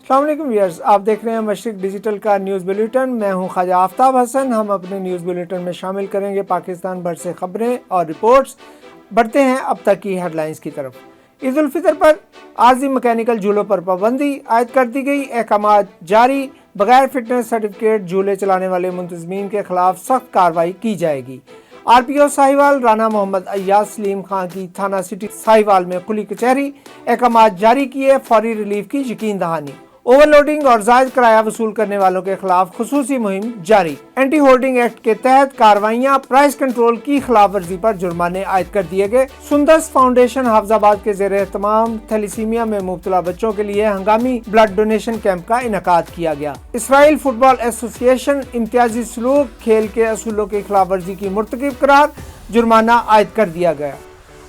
अस्सलाम वालेकुम व्यूअर्स, आप देख रहे हैं मशरिक डिजिटल का न्यूज़ बुलेटिन। मैं हूं ख्वाजा आफ्ताब हसन। हम अपने न्यूज़ बुलेटिन में शामिल करेंगे पाकिस्तान भर से खबरें और रिपोर्ट्स। बढ़ते हैं अब तक की हेडलाइंस की तरफ। ईद उल फितर पर आर्जी मैकेनिकल झूलों पर पाबंदी आयद कर दी गई। अहकामात जारी, बगैर फिटनेस सर्टिफिकेट झूले चलाने वाले मुंतजमीन के खिलाफ सख्त कार्रवाई की जाएगी। RPO साहिवाल राना मोहम्मद अय्याज सलीम खान की थाना सिटी साहिवाल में खुली कचहरी। अहकामात जारी किए, फौरी रिलीफ की यकीन दहानी। ओवरलोडिंग और जायद किराया वसूल करने वालों के खिलाफ खुसूसी मुहिम जारी। एंटी होल्डिंग एक्ट के तहत कार्रवाइयां, प्राइस कंट्रोल की खिलाफ वर्जी पर जुर्माने आयद कर दिए गए। सुंदस फाउंडेशन हाफिजाबाद के ज़ेरे एहतमाम थैलीसीमिया में मुब्तला बच्चों के लिए हंगामी ब्लड डोनेशन कैंप का इनेकाद किया गया। इसराइल फुटबॉल एसोसिएशन इम्तियाजी सलूक खेल के असूलों की खिलाफ वर्जी की मुर्तकिब करार, जुर्माना आयद कर दिया गया।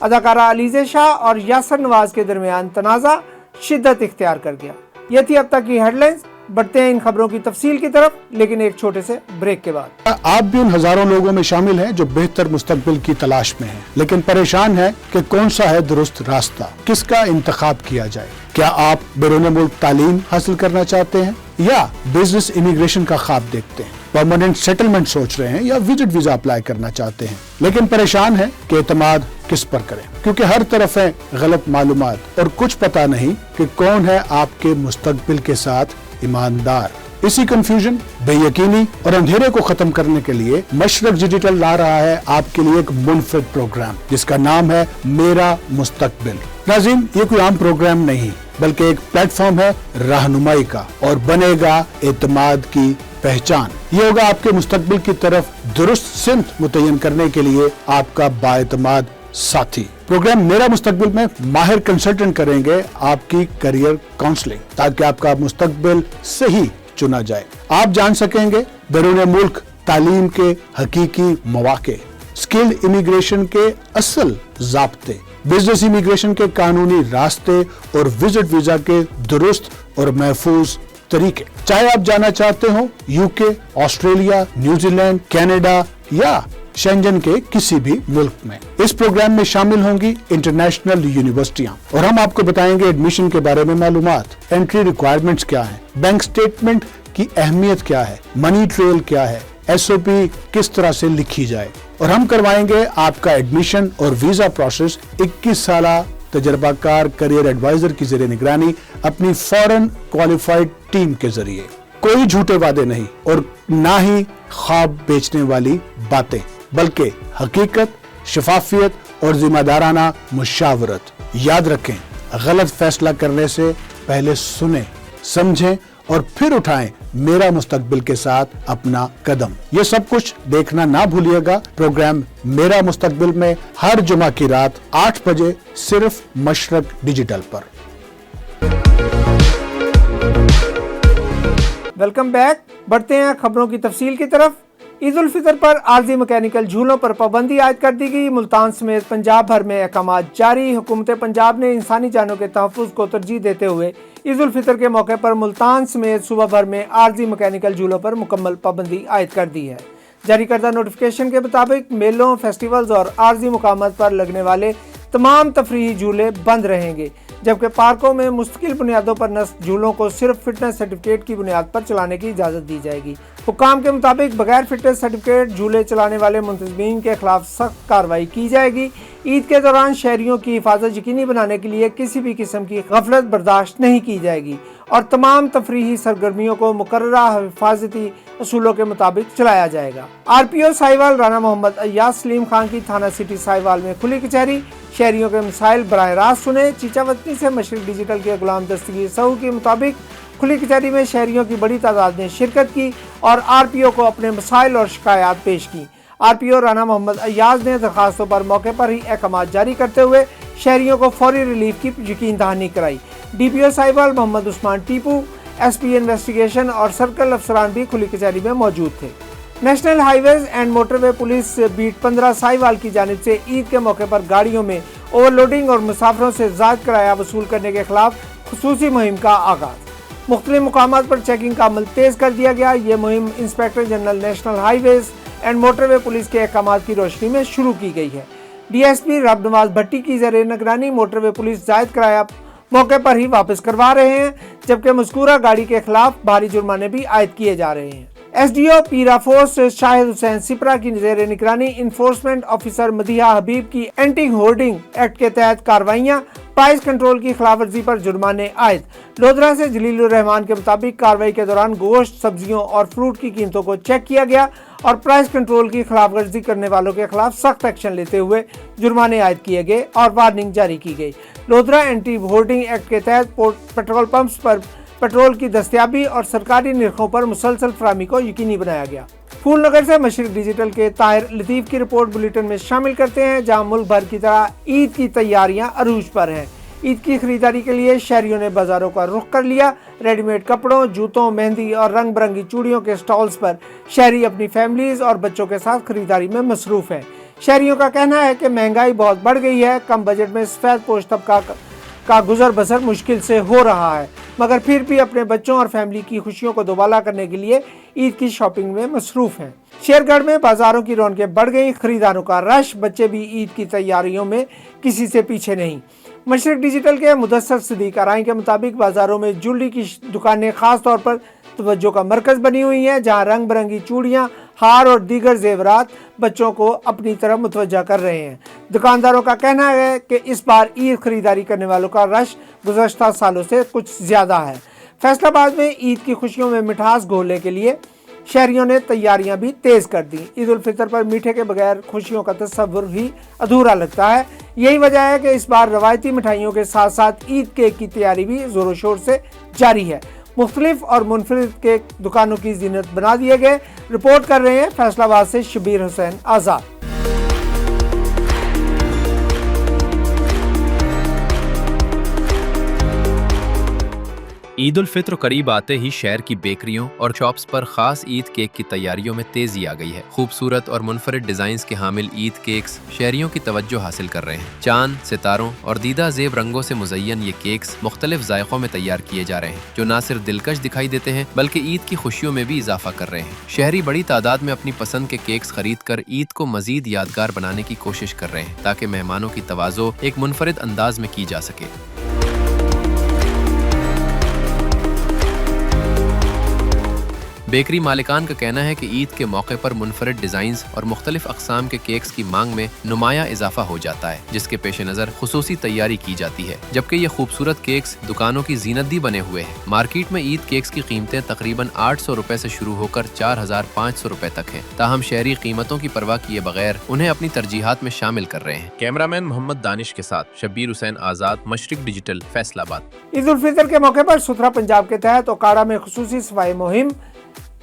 अदाकारा अलीज़े शाह और यासर नवाज के दरमियान तनाज़ा शिद्दत इख्तियार कर गया। ये थी अब तक की हेडलाइंस। बढ़ते हैं इन खबरों की तफसील की तरफ, लेकिन एक छोटे से ब्रेक के बाद। आप भी उन हजारों लोगों में शामिल हैं जो बेहतर मुस्तकबिल की तलाश में हैं, लेकिन परेशान हैं कि कौन सा है दुरुस्त रास्ता, किसका इंतखाब किया जाए। क्या आप बैरून मुल्क तालीम हासिल करना चाहते हैं या बिजनेस इमिग्रेशन का ख्वाब देखते हैं, परमानेंट सेटलमेंट सोच रहे हैं या विजिट वीजा अप्लाई करना चाहते हैं, लेकिन परेशान हैं कि एतमाद किस पर करें, क्योंकि हर तरफ है गलत मालूमात और कुछ पता नहीं कि कौन है आपके मुस्तकबिल के साथ ईमानदार। इसी कंफ्यूजन, बेयकीनी और अंधेरे को खत्म करने के लिए मशरक डिजिटल ला रहा है आपके लिए एक मुनफरिद प्रोग्राम जिसका नाम है मेरा मुस्तकबिल। नाज़रीन, ये कोई आम प्रोग्राम नहीं बल्कि एक प्लेटफॉर्म है रहनुमाई का और बनेगा एतमाद की पहचान। ये होगा आपके मुस्तकबिल की तरफ दुरुस्त सिमत मुतय्यन करने के लिए आपका बाएतमाद साथी। प्रोग्राम मेरा मुस्तकबिल में माहिर कंसल्टेंट करेंगे आपकी करियर काउंसलिंग ताकि आपका मुस्तकबिल सही चुना जाए। आप जान सकेंगे बैरून मुल्क तालीम के हकीकी मौके, स्किल्ड इमिग्रेशन के असल ज़ाब्ते, बिजनेस इमिग्रेशन के कानूनी रास्ते और विजिट वीजा के दुरुस्त और महफूज तरीके। चाहे आप जाना चाहते हो UK, ऑस्ट्रेलिया, न्यूजीलैंड, कनाडा या शेंजन के किसी भी मुल्क में। इस प्रोग्राम में शामिल होंगी इंटरनेशनल यूनिवर्सिटियां और हम आपको बताएंगे एडमिशन के बारे में मालूमात, एंट्री रिक्वायरमेंट्स क्या हैं, बैंक स्टेटमेंट की अहमियत क्या है, मनी ट्रेल क्या है, SOP किस तरह से लिखी जाए, और हम करवाएंगे आपका एडमिशन और वीजा प्रोसेस 21 साल तजर्बाकार करियर एडवाइजर की ज़ेरे निगरानी अपनी फॉरेन क्वालिफाइड टीम के जरिए। कोई झूठे वादे नहीं और ना ही ख्वाब बेचने वाली बातें, बल्कि हकीकत, शफाफियत और जिम्मेदाराना मुशावरत। याद रखें, गलत फैसला करने से पहले सुने, समझें और फिर उठाएं मेरा मुस्तकबिल के साथ अपना कदम। ये सब कुछ देखना ना भूलिएगा प्रोग्राम मेरा मुस्तकबिल में हर जुमा की रात 8 बजे सिर्फ मशरक डिजिटल पर। Welcome back. बढ़ते हैं खबरों की तफसील की तरफ। ईद उल फितर पर आर्जी मैकेनिकल झूलों पर पाबंदी आयद कर दी गई। मुल्तान समेत पंजाब भर में अहकामात जारी। हुकूमत पंजाब ने इंसानी जानों के तहफ़्फ़ुज़ को तरजीह देते हुए ईद उल फितर के मौके पर मुल्तान समेत सूबा भर में आर्जी मैकेनिकल झूलों पर मुकम्मल पाबंदी आयद कर दी है। जारी करदा नोटिफिकेशन के मुताबिक मेलों, फेस्टिवल्स और आर्जी मुकामात पर लगने वाले तमाम तफरीही झूले बंद रहेंगे, जबकि पार्कों में मुस्तकिल बुनियादों पर नस्ब झूलों को सिर्फ फिटनेस सर्टिफिकेट की बुनियाद पर चलाने की इजाज़त दी जाएगी। हुकाम के मुताबिक बगैर फिटनेस सर्टिफिकेट झूले चलाने वाले मुंतजमीन के खिलाफ सख्त कार्रवाई की जाएगी। ईद के दौरान शहरियों की हिफाजत यकीनी बनाने के लिए किसी भी किस्म की गफलत बर्दाश्त नहीं की जाएगी और तमाम तफरीही सरगर्मियों को मुकर्ररा हिफाजती असूलों के मुताबिक चलाया जाएगा। RPO साहिवाल राना मोहम्मद अय्याज सलीम खान की थाना सिटी साहिवाल में खुली कचहरी। शहरियों के मसाइल बराह रास्त सुने। चीचावतनी से मशरिक डिजिटल के गुलाम दस्तगीर सहू के मुताबिक खुली कचहरी में शहरियों की बड़ी तादाद ने शिरकत की और RPO को अपने मसाइल और शिकायत पेश की। RPO राना मोहम्मद अय्याज ने दरखास्तों पर मौके पर ही अहकामात जारी करते हुए शहरियों को फौरी रिलीफ की यकीन दहानी कराई। DPO Sahiwal Mohammad Usman Tipu, SP investigation और सर्कल अफसरान भी खुली कचहरी में मौजूद थे। National highways and motorway police beat 15 Sahiwal की जानिब से ईद के मौके पर गाड़ियों में ओवरलोडिंग और मुसाफिरों से ज़ायद किराया वसूल करने के खिलाफ खुसूसी मुहिम का आगाज़। मुख्तलिफ मुकामात पर चेकिंग का अमल तेज कर दिया गया। ये मुहिम inspector general national highways and motorway police के अहकामात की रोशनी में शुरू की गई है। DSP रब नवाज भट्टी की ज़रिए निगरानी मोटरवे पुलिस जायद किराया मौके पर ही वापस करवा रहे हैं। जबकि मज़कूरा गाड़ी के खिलाफ भारी जुर्माने भी आयद किए जा रहे हैं। SDO पीराफोर्स शाहिद हुसैन सिपरा की ज़ेर निगरानी इन्फोर्समेंट ऑफिसर मदीहा हबीब की एंटी होर्डिंग एक्ट के तहत कार्रवाइयाँ, प्राइस कंट्रोल की खिलाफवर्जी पर जुर्माने आयद। लोधरा से जलीलुर रहमान के मुताबिक कार्रवाई के दौरान गोश्त, सब्जियों और फ्रूट की कीमतों को चेक किया गया और प्राइस कंट्रोल की खिलाफवर्जी करने वालों के खिलाफ सख्त एक्शन लेते हुए जुर्माने आयद किए गए और वार्निंग जारी की गई। लोधरा एंटी होर्डिंग एक्ट के तहत पेट्रोल पंप्स पर पेट्रोल की दस्तयाबी और सरकारी निर्खों पर मुसलसल फराहमी को यकीनी बनाया गया। फूलनगर से मशरिक डिजिटल के ताहिर लतीफ़ की रिपोर्ट बुलेटिन में शामिल करते हैं, जहां मुल्क भर की तरह ईद की तैयारियां अरूज पर हैं। ईद की खरीदारी के लिए शहरियों ने बाजारों का रुख कर लिया। रेडीमेड कपड़ों, जूतों, मेहंदी और रंग बिरंगी चूड़ियों के स्टॉल्स पर शहरी अपनी फैमिलीज और बच्चों के साथ खरीदारी में मसरूफ हैं। शहरियों का कहना है कि महंगाई बहुत बढ़ गई है, कम बजट में सफेद पोश तबका का गुजर बसर मुश्किल से हो रहा है, मगर फिर भी अपने बच्चों और फैमिली की खुशियों को दोबाला करने के लिए ईद की शॉपिंग में मसरूफ हैं। शेरगढ़ में बाजारों की रौनकें बढ़ गई, खरीदारों का रश, बच्चे भी ईद की तैयारियों में किसी से पीछे नहीं। मशरिक डिजिटल के मुदस्सर सिद्दीक आराई के मुताबिक बाजारों में ज्वेलरी की दुकानें खास तौर पर तवज्जो का मरकज बनी हुई हैं, जहां रंग बिरंगी चूड़ियां, हार और दीगर जेवरात बच्चों को अपनी तरफ मुतवज्जा कर रहे हैं। दुकानदारों का कहना है कि इस बार ईद खरीदारी करने वालों का रश गुज़श्ता सालों से कुछ ज्यादा है। फैसलाबाद में ईद की खुशियों में मिठास घोलने के लिए शहरियों ने तैयारियां भी तेज कर दी। ईद उल फितर पर मीठे के बगैर खुशियों का तस्वुर ही अधूरा लगता है। यही वजह है कि इस बार रवायती मिठाइयों के साथ साथ ईद केक की तैयारी भी जोरों शोर से जारी है। मुख्तलिफ और मुनफरिद केक दुकानों की जीनत बना दिए गए। रिपोर्ट कर रहे हैं फैसलाबाद से शबीर हुसैन आज़ाद। ईद उल फित्र करीब आते ही शहर की बेकरियों और शॉप्स पर खास ईद केक की तैयारियों में तेजी आ गई है। खूबसूरत और मुनफरिद डिजाइन्स के हामिल ईद केक्स शहरियों की तवज्जो हासिल कर रहे हैं। चांद, सितारों और दीदा जेब रंगों से मुज़य्यन ये केक्स मुख्तलिफ जायकों में तैयार किए जा रहे हैं, जो न सिर्फ दिलकश दिखाई देते हैं बल्कि ईद की खुशियों में भी इजाफा कर रहे हैं। शहरी बड़ी तादाद में अपनी पसंद के केक्स खरीद कर ईद को मजीद यादगार बनाने की कोशिश कर रहे हैं, ताकि मेहमानों की तवाज़ो एक मुनफरिद अंदाज में की जा सके। बेकरी मालिकान का कहना है कि ईद के मौके पर मुनफरिद डिज़ाइंस और मुख्तलिफ अक़साम के केक्स की मांग में नुमाया इजाफा हो जाता है, जिसके पेश नज़र खुसूसी तैयारी की जाती है। जबकि ये खूबसूरत केक्स दुकानों की जीनत भी बने हुए हैं। मार्केट में ईद केक्स की कीमतें तकरीबन 800 रुपए से शुरू होकर 4500 रुपए तक हैं। ताहम शहरी कीमतों की परवाह किए बगैर उन्हें अपनी तरजीहात में शामिल कर रहे हैं। कैमरामैन मोहम्मद दानिश के साथ शबीर हुसैन आज़ाद, मशरिक डिजिटल, फैसलाबाद। ईद उल फितर के मौके पर सुथरा पंजाब के तहत ओकाड़ा में खुसूसी सफाई मुहिम,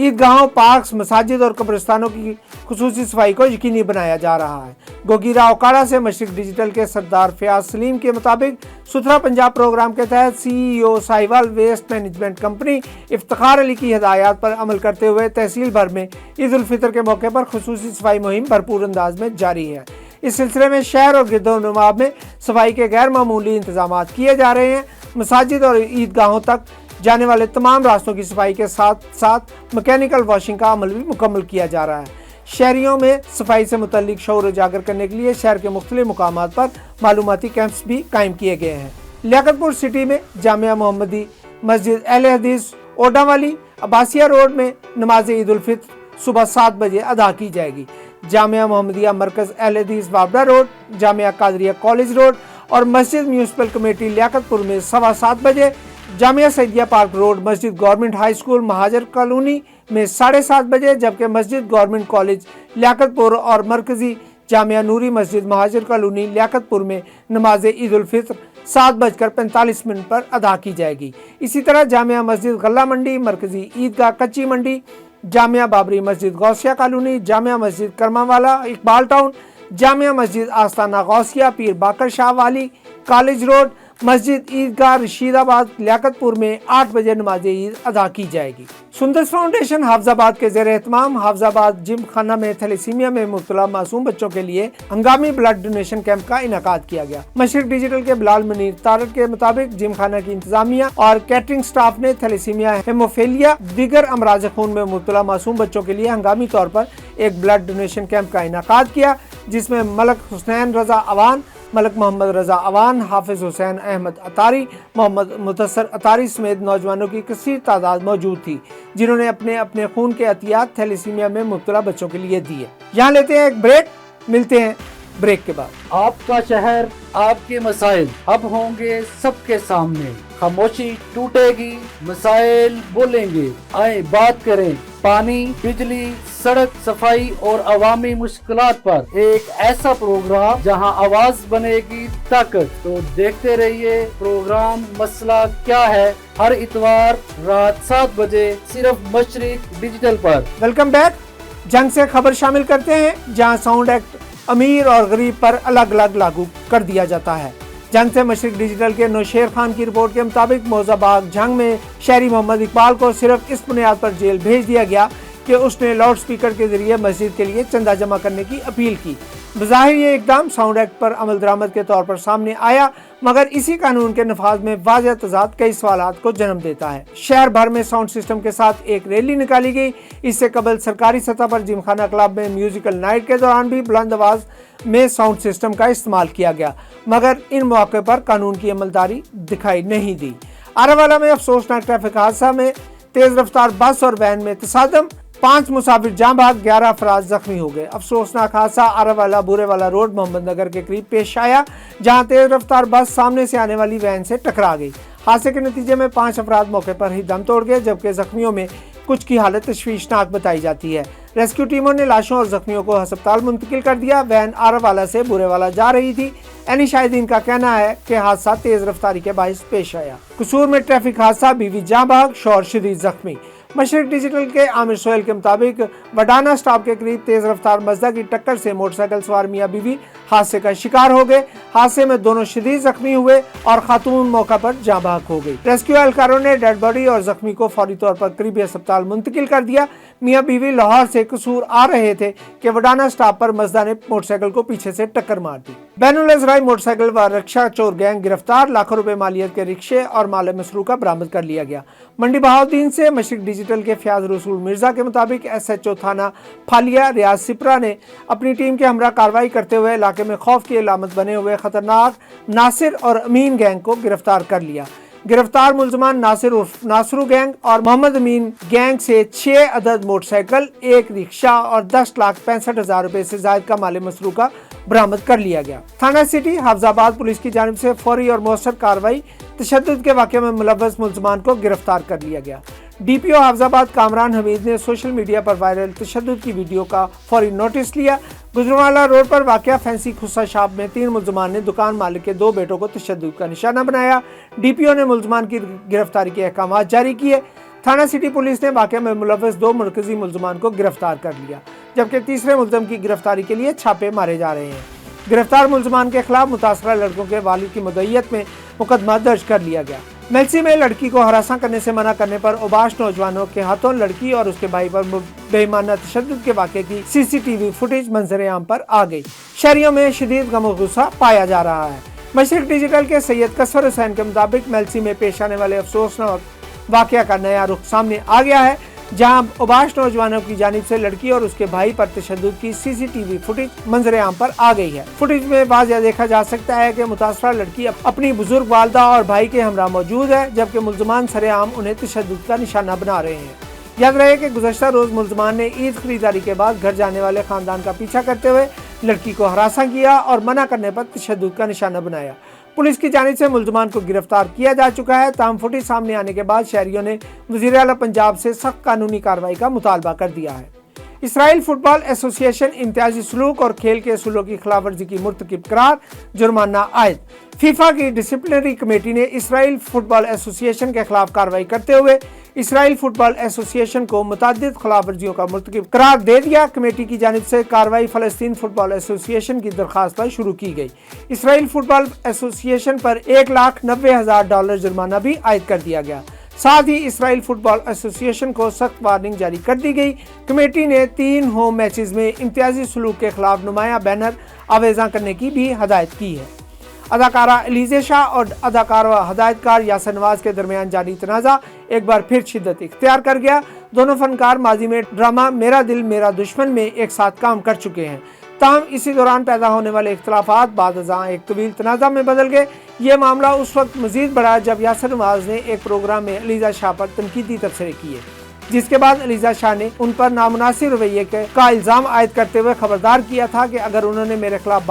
ईदगाहों, पार्क्स, मसाजिद और कब्रिस्तानों की खुसूसी सफाई को यकीनी बनाया जा रहा है। गोगीरा ओकाड़ा से मशरिक डिजिटल के सरदार फयाज सलीम के मुताबिक सुथरा पंजाब प्रोग्राम के तहत CEO Sahiwal waste management company Iftikhar Ali की हिदायत पर अमल करते हुए तहसील भर में ईद उल फितर के मौके पर खुसूसी सफाई मुहिम भरपूर अंदाज में जारी है। इस सिलसिले में शहर और गिरदोनुमा में सफाई के गैर मामूली इंतजाम किए जा रहे हैं। मसाजिद और ईदगाहों तक जाने वाले तमाम रास्तों की सफाई के साथ साथ मैकेनिकल वॉशिंग का अमल भी मुकम्मल किया जा रहा है। शहरियों में सफाई से मुतल्लिक शऊर उजागर करने के लिए शहर के मुख्तलिफ मुकामात पर मालूमाती कैंप्स भी कायम किए गए हैं। लियाकतपुर सिटी में जामिया मोहम्मदी मस्जिद अहले हदीस ओडावाली अब्बासिया रोड में नमाज ईद उल फित्र सुबह 7 बजे अदा की जाएगी। Jamia Mohammadia Markaz Ahle Hadith Babra road, Jamia Qadria college road और मस्जिद म्यूनसिपल कमेटी लियाकतपुर में 7:15 बजे, जामिया सैदिया पार्क रोड, मस्जिद government high school Muhajir colony में 7:30 बजे, जबकि मस्जिद गवर्नमेंट कॉलेज लियाकतपुर और मरकजी जामिया नूरी मस्जिद महाजर कॉलोनी लियाकतपुर में नमाज ईद उल फित्र 7:45 पर अदा की जाएगी। इसी तरह जामिया मस्जिद गल्ला मंडी, मरकजी ईदगाह कच्ची मंडी, जामिया बाबरी मस्जिद गौसिया कॉलोनी, जामिया मस्जिद करमावाला इकबाल टाउन, जामिया मस्जिद आस्ताना गौसिया पीर बाकर शाह वाली कॉलेज रोड, मस्जिद ईदगाह रशीदाबाद लियाकतपुर में 8 बजे नमाज ईद अदा की जाएगी। सुंदर फाउंडेशन हाफजाबाद के ज़ेर एहतमाम हाफजाबाद जिम खाना में थैलेसीमिया में मुब्तला मासूम बच्चों के लिए हंगामी ब्लड डोनेशन कैंप का इनेकाद किया गया। मशरिक डिजिटल के बिलाल मुनीर तारक के मुताबिक जिम खाना की इंतजामिया और कैटरिंग स्टाफ ने थैलेसीमिया, हेमोफीलिया, दीगर अमराज खून में मुब्तला मासूम बच्चों के लिए हंगामी तौर पर एक ब्लड डोनेशन कैंप का इनेकाद किया, जिसमें मलक हुसैन रजा अवान, ملک محمد رضا عوان، حافظ حسین احمد اتاری، محمد متصر اتاری سمیت نوجوانوں کی کثیر تعداد موجود تھی، جنہوں نے اپنے اپنے خون کے عطیات تھیلیسیمیا میں مبتلا بچوں کے لیے دیے۔ یہاں لیتے ہیں ایک بریک، ملتے ہیں بریک کے بعد۔ آپ کا شہر، آپ کے مسائل اب ہوں گے سب کے سامنے، خاموشی ٹوٹے گی، مسائل بولیں گے، آئیں بات کریں، پانی، بجلی، سڑک صفائی اور عوامی مشکلات پر ایک ایسا پروگرام جہاں آواز بنے گی طاقت۔ تو دیکھتے رہیے پروگرام مسئلہ کیا ہے، ہر اتوار رات 7 بجے صرف مشرق ڈیجیٹل پر۔ Welcome back. جنگ سے خبر شامل کرتے ہیں، جہاں ساؤنڈ ایکٹ امیر اور غریب پر الگ الگ لاگو کر دیا جاتا ہے۔ جنگ سے مشرق ڈیجیٹل کے نوشیر خان کی رپورٹ کے مطابق موزہ باغ جنگ میں شہری محمد اقبال کو صرف اس بنیاد پر جیل بھیج دیا گیا کہ اس نے لاؤڈ سپیکر کے ذریعے مسجد کے لیے چندہ جمع کرنے کی اپیل کی۔ بظاہر یہ اقدام ساؤنڈ ایکٹ پر عمل درآمد کے طور پر سامنے آیا، مگر اسی قانون کے نفاذ میں واضح تضاد کئی سوالات کو جنم دیتا ہے۔ شہر بھر میں ساؤنڈ سسٹم کے ساتھ ایک ریلی نکالی گئی۔ اس سے قبل سرکاری سطح پر جم خانہ کلب میں میوزیکل نائٹ کے دوران بھی بلند آواز میں ساؤنڈ سسٹم کا استعمال کیا گیا، مگر ان مواقع پر قانون کی عملداری دکھائی نہیں دی۔ آراولہ میں افسوسناک ٹریفک حادثہ میں تیز رفتار بس اور وین میں تصادم، 5 مسافر جاں بحق، 11 افراد زخمی ہو گئے۔ افسوسناک حادثہ آراولہ بورے والا روڈ محمد نگر کے قریب پیش آیا، جہاں تیز رفتار بس سامنے سے آنے والی وین سے ٹکرا گئی۔ حادثے کے نتیجے میں 5 افراد موقع پر ہی دم توڑ گئے، جبکہ زخمیوں میں کچھ کی حالت تشویشناک بتائی جاتی ہے۔ ریسکیو ٹیموں نے لاشوں اور زخمیوں کو ہسپتال منتقل کر دیا۔ وین آراولہ سے بورے والا جا رہی تھی۔ عینی شاہدین کا کہنا ہے کہ حادثہ تیز رفتاری کے باعث پیش آیا۔ قصور میں ٹریفک حادثہ، بیوی جاں بحق، شوہر شدید زخمی۔ مشرق ڈیجیٹل کے عامر سہیل کے مطابق وڈانا سٹاپ کے قریب تیز رفتار مزدہ کی ٹکر سے موٹر سائیکل سوار میاں بیوی حادثے کا شکار ہو گئے۔ حادثے میں دونوں شدید زخمی ہوئے اور خاتون موقع پر جاں بحق ہو گئی۔ ریسکیو اہلکاروں نے ڈیڈ باڈی اور زخمی کو فوری طور پر قریبی اسپتال منتقل کر دیا۔ میاں بیوی لاہور سے قصور آ رہے تھے کہ وڈانا سٹاپ پر مزدہ نے موٹر سائیکل کو پیچھے سے ٹکر مار دی۔ بین الاضلاعی موٹر سائیکل و رکشہ چور گینگ گرفتار، لاکھوں روپے مالیت کے رکشے اور مال مسروقہ برآمد کر لیا گیا۔ منڈی بہاؤالدین سے مشرق ڈیجیٹل کے فیاض رسول مرزا کے مطابق ایس ایچ او تھانہ پھالیا ریاض سپرا نے اپنی ٹیم کے ہمراہ کارروائی کرتے ہوئے علاقے میں خوف کی علامت بنے ہوئے خطرناک ناصر اور امین گینگ کو گرفتار کر لیا۔ گرفتار ملزمان ناصر عرف ناصرو گینگ اور محمد امین گینگ سے 6 عدد موٹر سائیکل، 1 رکشہ اور 10,65,000 روپے سے زائد کا مال مسروقہ برآمد کر لیا گیا۔ تھانہ سٹی حافظ آباد پولیس کی جانب سے فوری اور مؤثر کارروائی، تشدد کے واقعے میں ملوث ملزمان کو گرفتار کر لیا گیا۔ ڈی پی او حافظ آباد کامران حمید نے سوشل میڈیا پر وائرل تشدد کی ویڈیو کا فوری نوٹس لیا۔ گجرانوالہ روڈ پر واقع فینسی خصہ شاپ میں 3 ملزمان نے دکان مالک کے 2 بیٹوں کو تشدد کا نشانہ بنایا۔ ڈی پی او نے ملزمان کی گرفتاری کے احکامات جاری کیے۔ تھانہ سٹی پولیس نے واقعہ میں ملوث 2 مرکزی ملزمان کو گرفتار کر لیا، جبکہ تیسرے ملزم کی گرفتاری کے لیے چھاپے مارے جا رہے ہیں۔ گرفتار ملزمان کے خلاف متاثرہ لڑکوں کے والد کی مدعیت میں مقدمہ درج کر لیا گیا۔ میلسی میں لڑکی کو ہراساں کرنے سے منع کرنے پر اوباش نوجوانوں کے ہاتھوں لڑکی اور اس کے بھائی پر بے ایمانہ تشدد کے واقعے کی سی سی ٹی وی فوٹیج منظر عام پر آ گئی۔ شہریوں میں شدید غم و غصہ پایا جا رہا ہے۔ مشرق ڈیجیٹل کے سید کسور حسین کے مطابق میلسی میں پیش آنے والے افسوسناک واقعہ کا نیا رخ سامنے آ گیا ہے، جہاں اوباش نوجوانوں کی جانب سے لڑکی اور اس کے بھائی پر تشدد کی سی سی ٹی وی فوٹیج منظر عام پر آ گئی ہے۔ فوٹیج میں واضح دیکھا جا سکتا ہے کہ متاثرہ لڑکی اپنی بزرگ والدہ اور بھائی کے ہمراہ موجود ہے، جبکہ ملزمان سر عام انہیں تشدد کا نشانہ بنا رہے ہیں۔ یاد رہے کہ گزشتہ روز ملزمان نے عید خریداری کے بعد گھر جانے والے خاندان کا پیچھا کرتے ہوئے لڑکی کو ہراساں کیا اور منع کرنے پر تشدد کا نشانہ بنایا۔ پولیس کی جانب سے ملزمان کو گرفتار کیا جا چکا ہے، تاہم فوٹیج سامنے آنے کے بعد شہریوں نے وزیر اعلیٰ پنجاب سے سخت قانونی کارروائی کا مطالبہ کر دیا ہے۔ اسرائیل فٹ بال ایسوسی ایشن امتیازی سلوک اور کھیل کے اصولوں کی خلاف ورزی کی مرتکب قرار، جرمانہ عائد۔ فیفا کی ڈسپلنری کمیٹی نے اسرائیل فٹ بال ایسوسی ایشن کے خلاف کارروائی کرتے ہوئے اسرائیل فٹ بال ایسوسی ایشن کو متعدد خلاف ورزیوں کا مرتکب قرار دے دیا۔ کمیٹی کی جانب سے کارروائی فلسطین فٹ بال ایسوسی ایشن کی درخواست پر شروع کی گئی۔ اسرائیل فٹ بال ایسوسی ایشن پر $1,90,000 جرمانہ بھی عائد کر دیا گیا۔ ساتھ ہی اسرائیل فٹ بال ایسوسی ایشن کو سخت وارننگ جاری کر دی گئی۔ کمیٹی نے 3 ہوم میچز میں امتیازی سلوک کے خلاف نمایاں بینر آویزاں کرنے کی بھی ہدایت کی ہے۔ اداکارہ الیزے شاہ اور اداکار و ہدایتکار یاسر نواز کے درمیان جاری تنازع ایک بار پھر شدت اختیار کر گیا۔ دونوں فنکار ماضی میں ڈرامہ میرا دل میرا دشمن میں ایک ساتھ کام کر چکے ہیں، تاہم اسی دوران پیدا ہونے والے اختلافات بعد ازاں ایک طویل تنازع میں بدل گئے۔ یہ معاملہ اس وقت مزید بڑھا جب یاسر نواز نے ایک پروگرام میں علیزہ شاہ پر تنقیدی تبصرے کیے، جس کے بعد علیزہ شاہ نے ان پر نامناسب رویے کا الزام عائد کرتے ہوئے خبردار کیا تھا کہ اگر انہوں نے میرے خلاف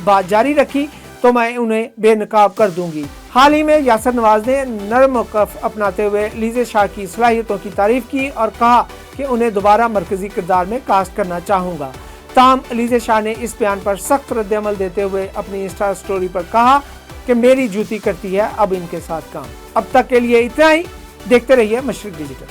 بات جاری رکھی تو میں انہیں بے نقاب کر دوں گی۔ حال ہی میں یاسر نواز نے نرم موقف اپناتے ہوئے علیزہ شاہ کی صلاحیتوں کی تعریف کی اور کہا کہ انہیں دوبارہ مرکزی کردار میں کاسٹ کرنا چاہوں گا۔ تاہم علیزہ شاہ نے اس بیان پر سخت رد عمل دیتے ہوئے اپنی انسٹا سٹوری پر کہا کہ میری جوتی کرتی ہے اب ان کے ساتھ کام۔ اب تک کے لیے اتنا ہی، دیکھتے رہیے مشرق ڈیجیٹل۔